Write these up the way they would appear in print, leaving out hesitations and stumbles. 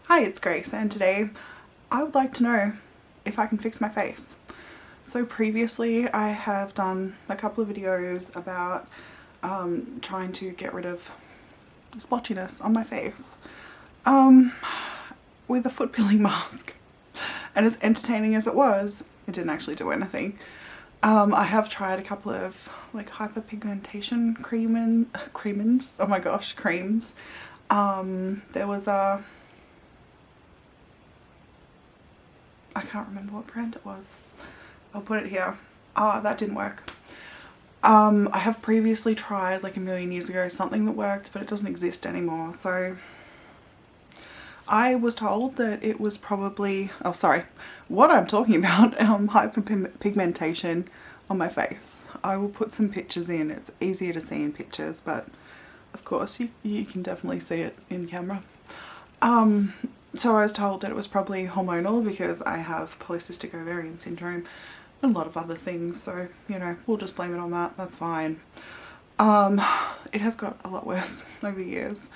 Hi, it's Grace, and today I would like to know if I can fix my face. So previously I have done a couple of videos about trying to get rid of splotchiness on my face with a foot peeling mask. And as entertaining as it was, it didn't actually do anything. I have tried a couple of like hyperpigmentation creams. Oh my gosh, creams. There was a, I can't remember what brand it was. I'll put it here. That didn't work. I have previously tried like a million years ago something that worked, but it doesn't exist anymore. So I was told that it was probably, oh sorry, what I'm talking about, hyperpigmentation on my face. I will put some pictures in. It's easier to see in pictures, but of course you can definitely see it in camera. So I was told that it was probably hormonal because I have polycystic ovarian syndrome and a lot of other things, so you know, we'll just blame it on that. That's fine. It has got a lot worse over the years.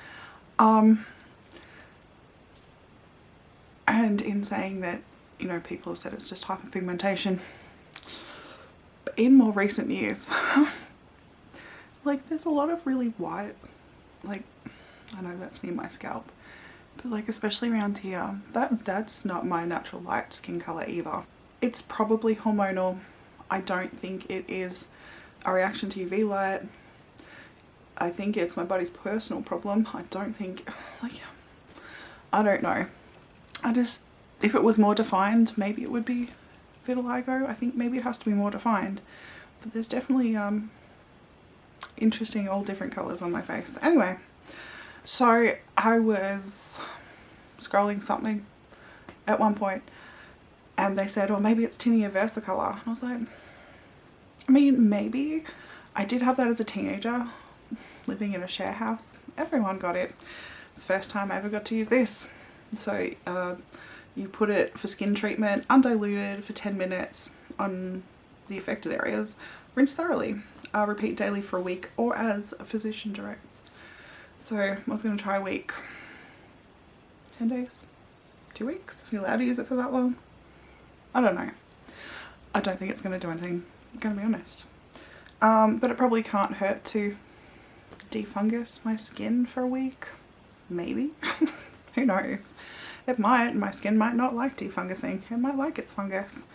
And in saying that, you know, people have said it's just hyperpigmentation, but in more recent years, like there's a lot of really white, like, I know that's near my scalp, but like especially around here, that's not my natural light skin color either. It's probably hormonal. I don't think it is a reaction to UV light. I think it's my body's personal problem. I don't think, like, I don't know. If it was more defined, maybe it would be vitiligo. I think maybe it has to be more defined. But there's definitely interesting all different colours on my face. Anyway, so I was scrolling something at one point and they said, well, maybe it's Tinea Versicolor. And I was like, I mean, maybe. I did have that as a teenager, living in a share house. Everyone got it. It's the first time I ever got to use this. So you put it for skin treatment, undiluted, for 10 minutes on the affected areas. Rinse thoroughly. Repeat daily for a week or as a physician directs. So I was going to try a week. 10 days? 2 weeks? Are you allowed to use it for that long? I don't know. I don't think it's going to do anything, I'm going to be honest. But it probably can't hurt to defungus my skin for a week. Maybe. Who knows? It might. My skin might not like defungusing. It might like its fungus.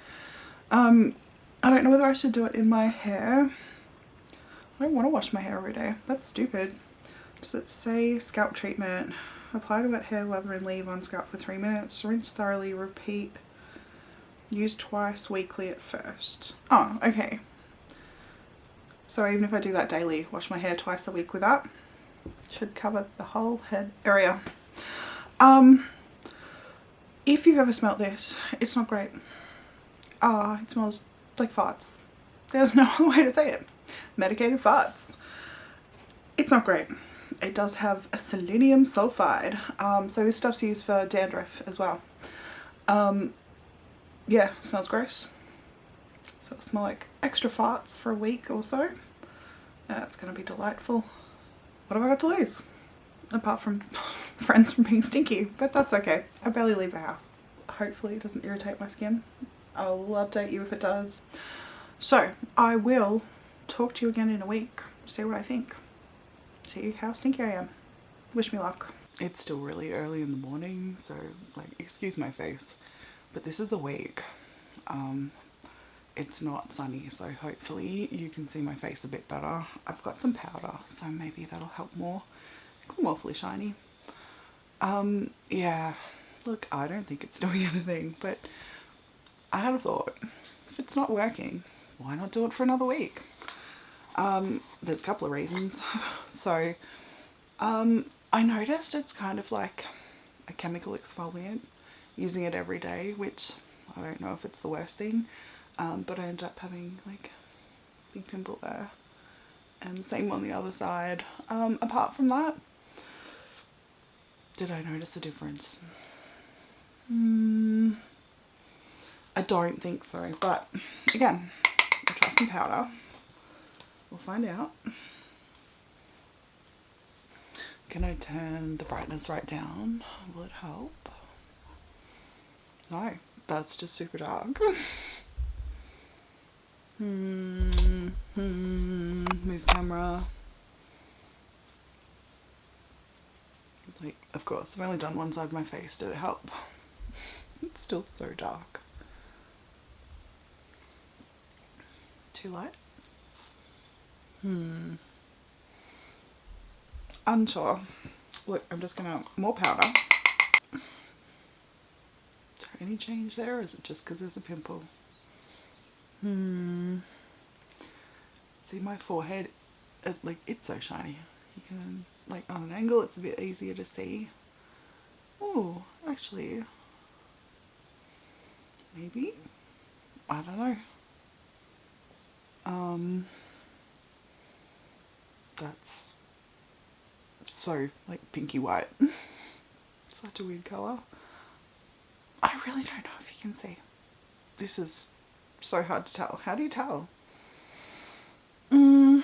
I don't know whether I should do it in my hair. I don't want to wash my hair every day. That's stupid. Does it say scalp treatment? Apply to wet hair, lather and leave on scalp for 3 minutes. Rinse thoroughly, repeat. Use twice weekly at first. Oh, okay. So even if I do that daily, wash my hair twice a week with that, should cover the whole head area. If you've ever smelt this, it's not great. It smells like farts. There's no other way to say it. Medicated farts. It's not great. It does have a selenium sulfide. So this stuff's used for dandruff as well. Yeah, smells gross. So it'll smell like extra farts for a week or so. It's gonna be delightful. What have I got to lose? Apart from friends from being stinky, but that's okay. I barely leave the house. Hopefully it doesn't irritate my skin. I'll update you if it does. So I will talk to you again in a week, see what I think. See how stinky I am. Wish me luck. It's still really early in the morning, so like, excuse my face, but this is a week. It's not sunny, so hopefully you can see my face a bit better. I've got some powder, so maybe that'll help more. I'm awfully shiny. Yeah, look, I don't think it's doing anything, but I had a thought. If it's not working, why not do it for another week? There's a couple of reasons. So, I noticed it's kind of like a chemical exfoliant, using it every day, which I don't know if it's the worst thing, but I ended up having like a big pimple there, and same on the other side. Apart from that, did I notice a difference? I don't think so, but again, I'll try some powder. We'll find out. Can I turn the brightness right down? Will it help? No, that's just super dark. Move camera. Like, of course, I've only done one side of my face. Did it help? It's still so dark. Too light? Unsure. Look, I'm just gonna more powder. Is there any change there, or is it just because there's a pimple? See my forehead? Like, it's so shiny. You can, like, on an angle, it's a bit easier to see. Oh, actually, maybe. I don't know. That's so, like, pinky white. Such a weird colour. I really don't know if you can see. This is so hard to tell. How do you tell? Real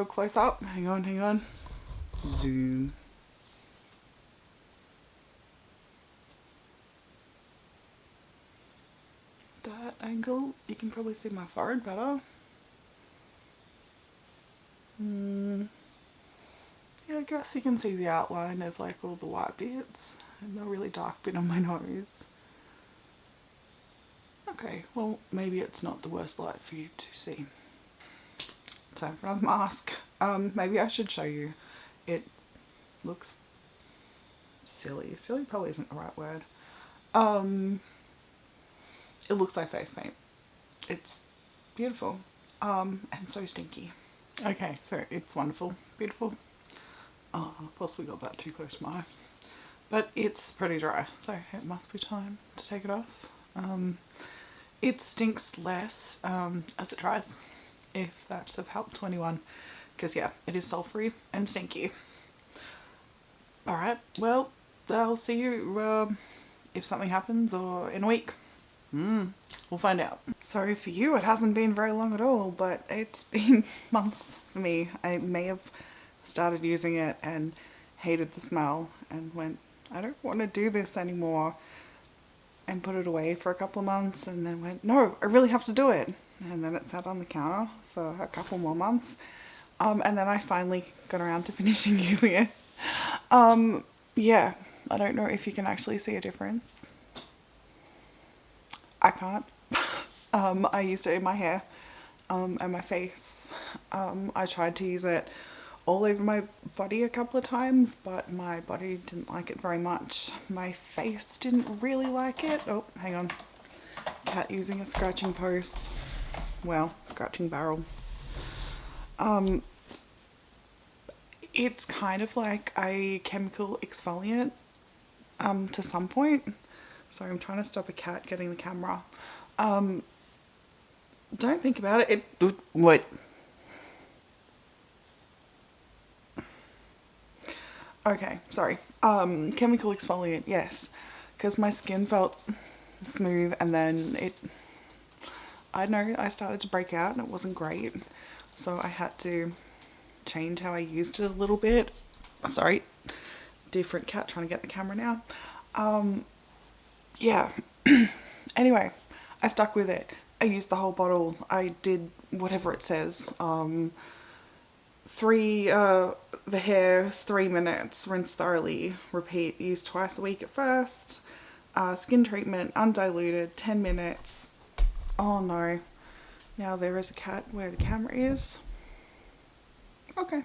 close up. Hang on, hang on. Zoom. That angle, you can probably see my forehead better. Yeah, I guess you can see the outline of, like, all the white bits and the really dark bit on my nose. Okay, well, maybe it's not the worst light for you to see. Time for another mask. Maybe I should show you. It looks silly. Silly probably isn't the right word. It looks like face paint. It's beautiful. And so stinky. Okay, so it's wonderful. Beautiful. Oh, possibly got that too close to my eye. But it's pretty dry, so it must be time to take it off. It stinks less as it dries, if that's of help to anyone. Because yeah, it is sulfury and stinky. Alright, well, I'll see you if something happens, or in a week. We'll find out. Sorry for you, it hasn't been very long at all, but it's been months for me. I may have started using it and hated the smell and went, I don't want to do this anymore, and put it away for a couple of months, and then went, no, I really have to do it. And then it sat on the counter for a couple more months, and then I finally got around to finishing using it. Yeah, I don't know if you can actually see a difference. I can't. I used it in my hair and my face. I tried to use it all over my body a couple of times, but my body didn't like it very much. My face didn't really like it. Oh, hang on. Cat using a scratching post. Well, scratching barrel. It's kind of like a chemical exfoliant to some point. Sorry, I'm trying to stop a cat getting the camera. Don't think about it. What? Okay, sorry. Chemical exfoliant, yes. Because my skin felt smooth, and then I don't know, I started to break out and it wasn't great. So I had to change how I used it a little bit. Sorry, different cat trying to get the camera now. Yeah. Anyway, I stuck with it. I used the whole bottle. I did whatever it says. The hair, 3 minutes, rinse thoroughly, repeat, use twice a week at first. Skin treatment, undiluted, 10 minutes. Oh no. Now there is a cat where the camera is. Okay.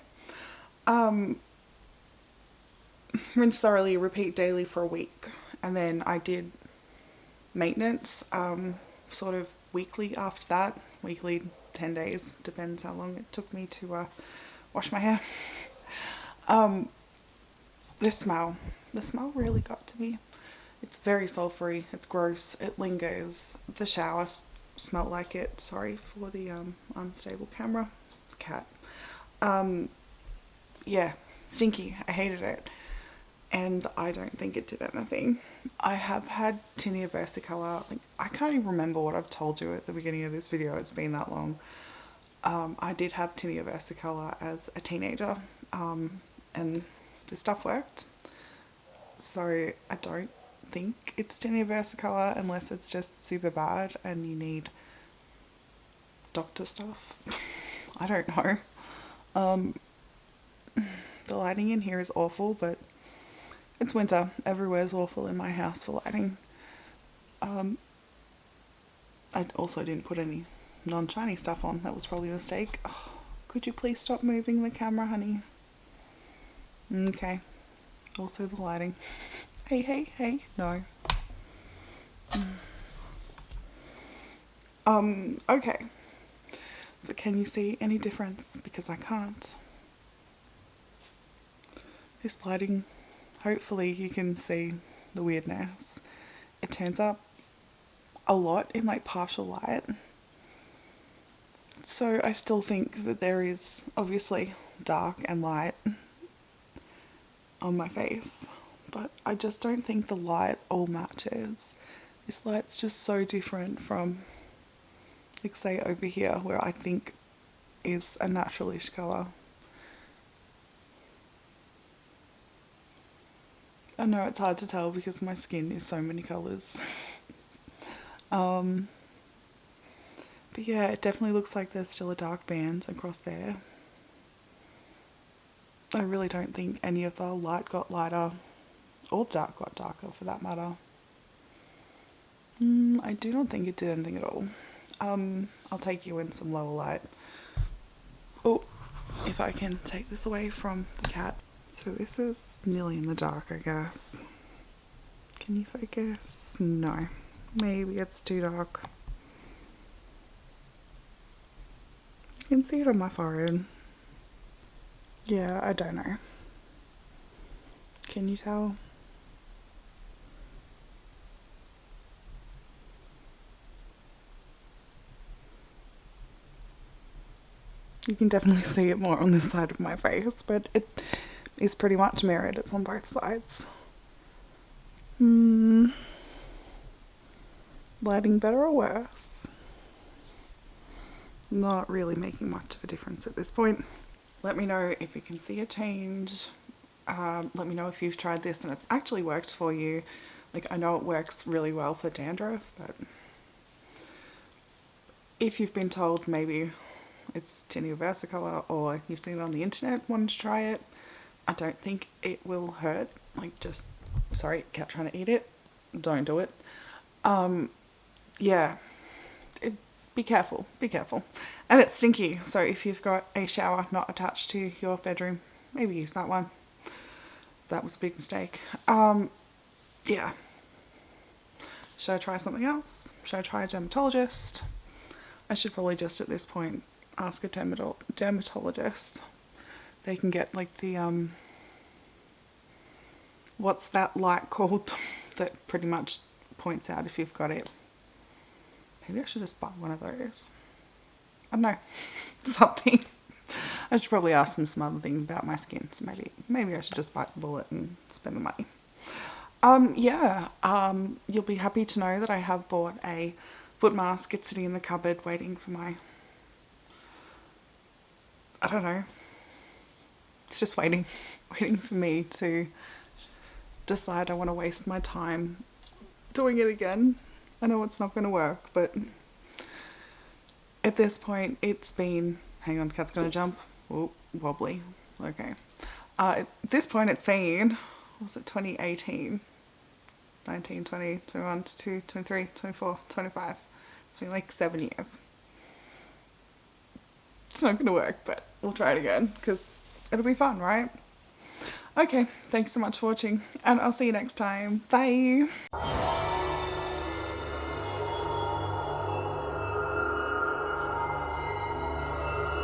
Rinse thoroughly, repeat daily for a week. And then I did maintenance, sort of weekly after that. Weekly, 10 days, depends how long it took me to wash my hair. The smell really got to me. It's very sulfury, it's gross, it lingers. The shower smelled like it. Sorry for the unstable camera. Cat. Yeah, stinky. I hated it. And I don't think it did anything. I have had Tinea Versicolor. Like, I can't even remember what I've told you at the beginning of this video. It's been that long. I did have Tinea Versicolor as a teenager, and the stuff worked. So I don't think it's Tinea Versicolor unless it's just super bad and you need doctor stuff. I don't know. The lighting in here is awful, but it's winter. Everywhere's awful in my house for lighting. I also didn't put any non-shiny stuff on. That was probably a mistake. Oh, could you please stop moving the camera, honey? Okay. Also the lighting. Hey, no. Okay. So can you see any difference? Because I can't. This lighting, hopefully you can see the weirdness. It turns up a lot in like partial light. So I still think that there is obviously dark and light on my face, but I just don't think the light all matches. This light's just so different from, like, say over here where I think is a naturalish colour. I know it's hard to tell because my skin is so many colours. But yeah, it definitely looks like there's still a dark band across there. I really don't think any of the light got lighter, or the dark got darker for that matter. I do not think it did anything at all. I'll take you in some lower light. Oh, if I can take this away from the cat. So this is nearly in the dark, I guess. Can you focus? No. Maybe it's too dark. You can see it on my forehead. Yeah, I don't know. Can you tell? You can definitely see it more on this side of my face, but it is pretty much mirrored. It's on both sides. Lighting better or worse? Not really making much of a difference at this point. Let me know if you can see a change. Let me know if you've tried this and it's actually worked for you. Like, I know it works really well for dandruff, but if you've been told maybe it's Tinea Versicolor or you've seen it on the internet, wanted to try it, I don't think it will hurt. Like, just, sorry, cat trying to eat it. Don't do it. Yeah, be careful, and it's stinky, so if you've got a shower not attached to your bedroom, maybe use that one. That was a big mistake. Yeah, should I try something else? Should I try a dermatologist? I should probably just at this point ask a dermatologist. They can get like the what's that light called that pretty much points out if you've got it. Maybe I should just buy one of those. I don't know. Something. I should probably ask them some other things about my skin. So maybe I should just bite the bullet and spend the money. Yeah. You'll be happy to know that I have bought a foot mask. It's sitting in the cupboard waiting for my... I don't know. It's just waiting for me to decide I want to waste my time doing it again. I know it's not going to work, but at this point it's been, hang on, cat's going to jump. Oh, wobbly. Okay. At this point it's been, was it 2018? 19, 20, 21, 22, 23, 24, 25. It's been like 7 years. It's not going to work, but we'll try it again because it'll be fun, right? Okay, thanks so much for watching and I'll see you next time. Bye!